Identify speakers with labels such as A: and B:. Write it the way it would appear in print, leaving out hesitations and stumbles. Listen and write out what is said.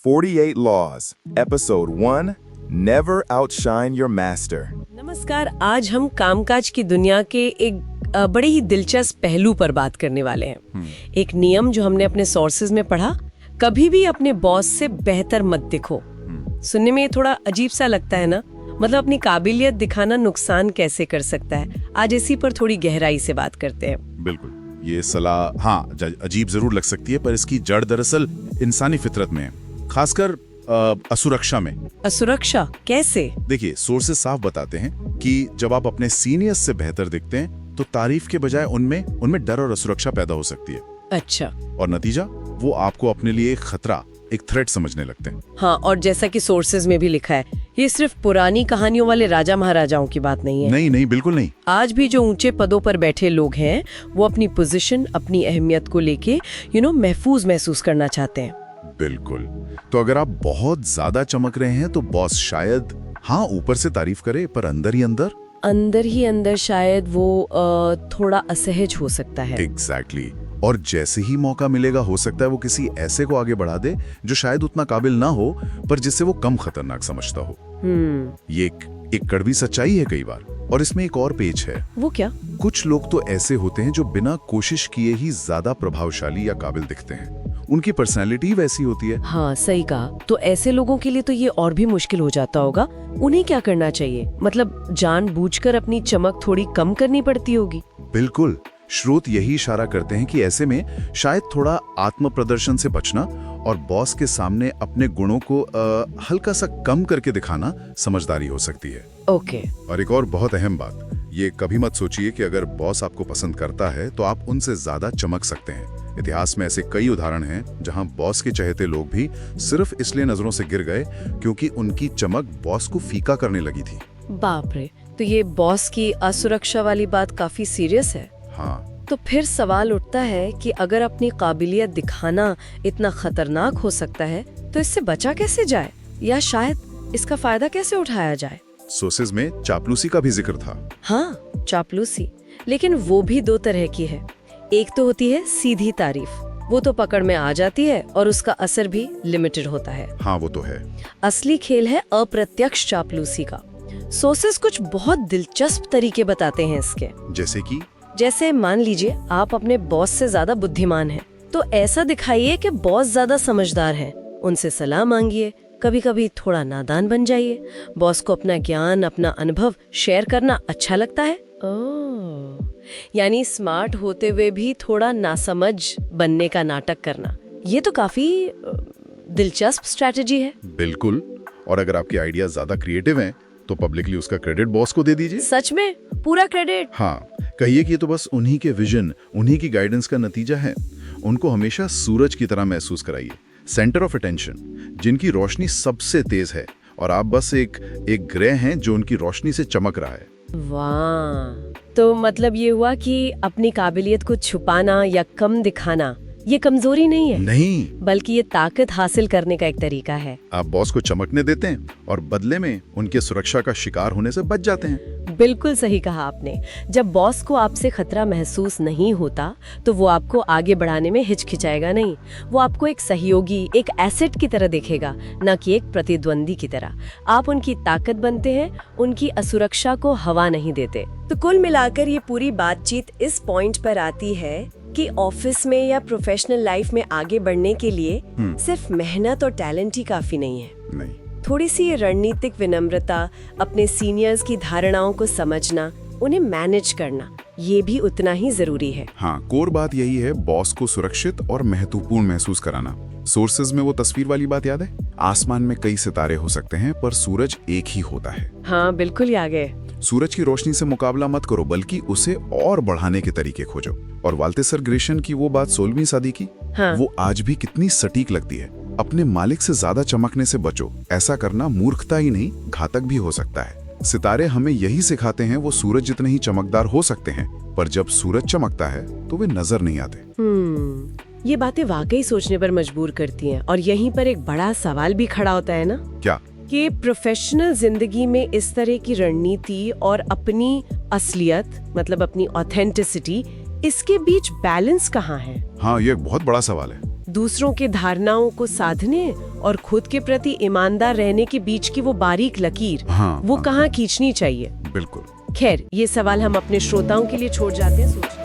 A: 48 Laws, Episode 1, Never Outshine Your Master.
B: नमस्कार। आज हम कामकाज की दुनिया के एक बड़े ही दिलचस्प पहलू पर बात करने वाले हैं। एक नियम जो हमने अपने सोर्सेज में पढ़ा, कभी भी अपने बॉस से बेहतर मत दिखो। सुनने में ये थोड़ा अजीब सा लगता है ना, मतलब अपनी काबिलियत दिखाना नुकसान कैसे कर सकता है। आज इसी पर थोड़ी गहराई से बात करते हैं।
C: बिल्कुल, ये सलाह अजीब जरूर लग सकती है, पर इसकी जड़ दरअसल इंसानी फितरत में है, खासकर असुरक्षा में।
B: असुरक्षा कैसे?
C: देखिए, सोर्सेस साफ बताते हैं कि जब आप अपने सीनियर्स से बेहतर दिखते हैं तो तारीफ के बजाय उनमें डर और असुरक्षा पैदा हो सकती है।
B: अच्छा।
C: और नतीजा, वो आपको अपने लिए एक खतरा, एक थ्रेट समझने लगते हैं।
B: हाँ, और जैसा कि सोर्सेज में भी लिखा है, ये सिर्फ पुरानी कहानियों वाले राजा महाराजाओं की बात नहीं है।
C: नहीं, बिल्कुल नहीं।
B: आज भी जो ऊंचे पदों पर बैठे लोग हैं, वो अपनी पोजीशन, अपनी अहमियत को लेके महफूज महसूस करना चाहते हैं।
C: बिल्कुल। तो अगर आप बहुत ज्यादा चमक रहे हैं तो बॉस शायद ऊपर से तारीफ करे, पर अंदर ही अंदर
B: शायद वो थोड़ा असहज हो सकता है।
C: एग्जैक्टली। और जैसे ही मौका मिलेगा, हो सकता है वो किसी ऐसे को आगे बढ़ा दे जो शायद उतना काबिल ना हो, पर जिससे वो कम खतरनाक समझता हो। ये एक कड़वी सच्चाई है कई बार। और इसमें एक और पेच है।
B: वो क्या?
C: कुछ लोग तो ऐसे होते हैं जो बिना कोशिश किए ही ज्यादा प्रभावशाली या काबिल दिखते हैं। उनकी पर्सनैलिटी वैसी होती है।
B: हाँ, सही कहा। तो ऐसे लोगों के लिए तो ये और भी मुश्किल हो जाता होगा। उन्हें क्या करना चाहिए? मतलब जानबूझकर अपनी चमक थोड़ी कम करनी पड़ती होगी।
C: बिल्कुल। स्रोत यही इशारा करते हैं कि ऐसे में शायद थोड़ा आत्म प्रदर्शन से बचना और बॉस के सामने अपने गुणों को हल्का सा कम करके दिखाना समझदारी हो सकती है।
B: ओके।
C: और एक और बहुत अहम बात, ये कभी मत सोचिए कि अगर बॉस आपको पसंद करता है तो आप उनसे ज्यादा चमक सकते हैं। इतिहास में ऐसे कई उदाहरण हैं जहां बॉस के चहेते लोग भी सिर्फ इसलिए नजरों से गिर गए क्योंकि उनकी चमक बॉस को फीका करने लगी थी।
B: बाप रे, तो ये बॉस की असुरक्षा वाली बात काफी सीरियस है।
C: हाँ।
B: तो फिर सवाल उठता है कि अगर अपनी काबिलियत दिखाना इतना खतरनाक हो सकता है, तो इससे बचा कैसे जाए, या शायद इसका फायदा कैसे उठाया जाए?
C: सोर्सेज में चापलूसी का भी जिक्र था।
B: हाँ, चापलूसी, लेकिन वो भी दो तरह की है। एक तो होती है सीधी तारीफ, वो तो पकड़ में आ जाती है और उसका असर भी लिमिटेड होता है।
C: हाँ, वो तो है।
B: असली खेल है अप्रत्यक्ष चापलूसी का। सोर्सेस कुछ बहुत दिलचस्प तरीके बताते हैं इसके। जैसे मान लीजिए आप अपने बॉस से ज्यादा बुद्धिमान हैं, तो ऐसा दिखाइए कि बॉस ज्यादा समझदार है, उनसे सलाह मांगिए। कभी कभी थोड़ा नादान बन जाइए। बॉस को अपना ज्ञान, अपना अनुभव शेयर करना अच्छा लगता है। यानी स्मार्ट होते हुए भी थोड़ा नासमझ बनने का नाटक करना, ये तो काफी दिलचस्प स्ट्रैटेजी है।
C: बिल्कुल। और अगर आपके आइडिया ज्यादा क्रिएटिव हैं, तो पब्लिकली उसका क्रेडिट बॉस को दे दीजिए।
B: सच में? पूरा क्रेडिट?
C: हाँ, कहिए कि ये तो बस उन्हीं के विजन, उन्हीं की गाइडेंस का नतीजा है। उनको हमेशा सूरज की तरह महसूस कराइए, सेंटर ऑफ अटेंशन, जिनकी रोशनी सबसे तेज है, और आप बस एक ग्रह हैं जो उनकी रोशनी से चमक रहा है।
B: वाह! तो मतलब ये हुआ कि अपनी काबिलियत को छुपाना या कम दिखाना ये कमजोरी नहीं है।
C: नहीं,
B: बल्कि ये ताकत हासिल करने का एक तरीका है।
C: आप बॉस को चमकने देते हैं और बदले में उनके सुरक्षा का शिकार होने से बच जाते हैं।
B: बिल्कुल सही कहा आपने। जब बॉस को आपसे खतरा महसूस नहीं होता, तो वो आपको आगे बढ़ाने में हिचकिचाएगा नहीं। वो आपको एक सहयोगी, एक एसेट की तरह देखेगा, न कि एक प्रतिद्वंदी की तरह। आप उनकी ताकत बनते हैं, उनकी असुरक्षा को हवा नहीं देते। तो कुल मिलाकर ये पूरी बातचीत इस पॉइंट पर आती है कि ऑफिस में या प्रोफेशनल लाइफ में आगे बढ़ने के लिए सिर्फ मेहनत और टैलेंट ही काफी नहीं है।
C: नहीं।
B: थोड़ी सी रणनीतिक विनम्रता, अपने सीनियर्स की धारणाओं को समझना, उन्हें मैनेज करना, ये भी उतना ही जरूरी है।
C: हाँ, कोर बात यही है, बॉस को सुरक्षित और महत्वपूर्ण महसूस कराना। सोर्सेज में वो तस्वीर वाली बात याद है? आसमान में कई सितारे हो सकते हैं, पर सूरज एक ही होता है।
B: हाँ, बिल्कुल याद है।
C: सूरज की रोशनी से मुकाबला मत करो, बल्कि उसे और बढ़ाने के तरीके खोजो। और वाल्तेसर ग्रेशन की वो बात 16वीं सदी की,
B: हाँ।
C: वो आज भी कितनी सटीक लगती है। अपने मालिक से ज्यादा चमकने से बचो। ऐसा करना मूर्खता ही नहीं, घातक भी हो सकता है। सितारे हमें यही सिखाते हैं, वो सूरज जितने ही चमकदार हो सकते हैं, पर जब सूरज चमकता है तो वे नजर नहीं आते।
B: ये बातें वाकई सोचने पर मजबूर करती हैं। और यहीं पर एक बड़ा सवाल भी खड़ा होता है ना?
C: क्या?
B: कि प्रोफेशनल जिंदगी में इस तरह की रणनीति और अपनी असलियत, मतलब अपनी ऑथेंटिसिटी, इसके बीच बैलेंस कहाँ है?
C: हाँ, ये एक बहुत बड़ा सवाल है।
B: दूसरों के धारणाओं को साधने और खुद के प्रति ईमानदार रहने के बीच की वो बारीक लकीर, वो कहाँ खींचनी चाहिए?
C: बिल्कुल।
B: खैर, ये सवाल हम अपने श्रोताओं के लिए छोड़ जाते हैं सोचने।